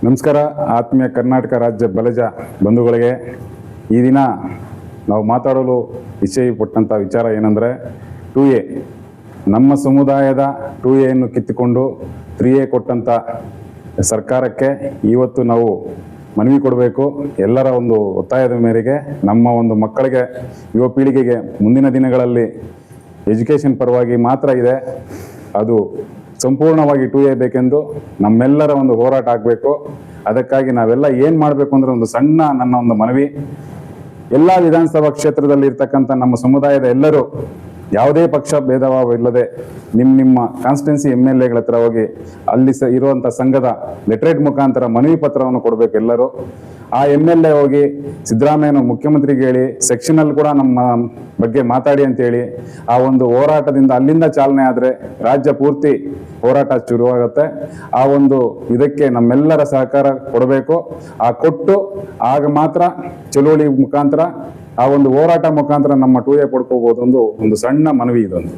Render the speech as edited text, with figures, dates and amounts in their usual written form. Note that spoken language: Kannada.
ನಮಸ್ಕಾರ ಆತ್ಮೀಯ ಕರ್ನಾಟಕ ರಾಜ್ಯ ಬಲಜ ಬಂಧುಗಳಿಗೆ. ಈ ದಿನ ನಾವು ಮಾತಾಡಲು ಇಚ್ಛೆಪಟ್ಟಂಥ ವಿಚಾರ ಏನಂದರೆ 2A ನಮ್ಮ ಸಮುದಾಯದ 2Aಯನ್ನು ಕಿತ್ತುಕೊಂಡು 3A ಕೊಟ್ಟಂಥ ಸರ್ಕಾರಕ್ಕೆ ಇವತ್ತು ನಾವು ಮನವಿ ಕೊಡಬೇಕು. ಎಲ್ಲರ ಒಂದು ಒತ್ತಾಯದ ಮೇರೆಗೆ ನಮ್ಮ ಒಂದು ಮಕ್ಕಳಿಗೆ, ಯುವ ಪೀಳಿಗೆಗೆ ಮುಂದಿನ ದಿನಗಳಲ್ಲಿ ಎಜುಕೇಷನ್ ಪರವಾಗಿ ಮಾತ್ರ ಇದೆ, ಅದು ಸಂಪೂರ್ಣವಾಗಿ 2A ಬೇಕೆಂದು ನಮ್ಮೆಲ್ಲರ ಒಂದು ಹೋರಾಟ ಆಗಬೇಕು. ಅದಕ್ಕಾಗಿ ನಾವೆಲ್ಲ ಏನು ಮಾಡಬೇಕು ಅಂದರೆ ನನ್ನ ಒಂದು ಮನವಿ, ಎಲ್ಲ ವಿಧಾನಸಭಾ ಕ್ಷೇತ್ರದಲ್ಲಿ ಇರ್ತಕ್ಕಂಥ ನಮ್ಮ ಸಮುದಾಯದ ಎಲ್ಲರೂ ಯಾವುದೇ ಪಕ್ಷ ಭೇದಭಾವ ಇಲ್ಲದೆ ನಿಮ್ಮ ಕಾನ್ಸ್ಟಿಟ್ಯೂನ್ಸಿ MLAಗಳ ಹತ್ರ ಹೋಗಿ ಅಲ್ಲಿ ಇರುವಂಥ ಸಂಘದ ಲೆಟರೇಟ್ ಮುಖಾಂತರ ಮನವಿ ಪತ್ರವನ್ನು ಕೊಡಬೇಕು ಎಲ್ಲರೂ. ಆ MLA ಹೋಗಿ ಸಿದ್ದರಾಮಯ್ಯನ ಮುಖ್ಯಮಂತ್ರಿಗೆ ಹೇಳಿ ಸೆಕ್ಷನಲ್ಲಿ ಕೂಡ ನಮ್ಮ ಬಗ್ಗೆ ಮಾತಾಡಿ ಅಂತೇಳಿ ಆ ಒಂದು ಹೋರಾಟದಿಂದ ಅಲ್ಲಿಂದ ಚಾಲನೆ ಆದರೆ ರಾಜ್ಯ ಪೂರ್ತಿ ಹೋರಾಟ ಶುರುವಾಗುತ್ತೆ. ಆ ಒಂದು ಇದಕ್ಕೆ ನಮ್ಮೆಲ್ಲರ ಸಹಕಾರ ಕೊಡಬೇಕು. ಆ ಕೊಟ್ಟು ಆಗ ಮಾತ್ರ ಚಳುವಳಿ ಮುಖಾಂತರ ಆ ಒಂದು ಹೋರಾಟ ಮುಖಾಂತರ ನಮ್ಮ 2A ಪಡ್ಕೋಬಹುದು ಒಂದು ಸಣ್ಣ ಮನವಿ ಇದೊಂದು.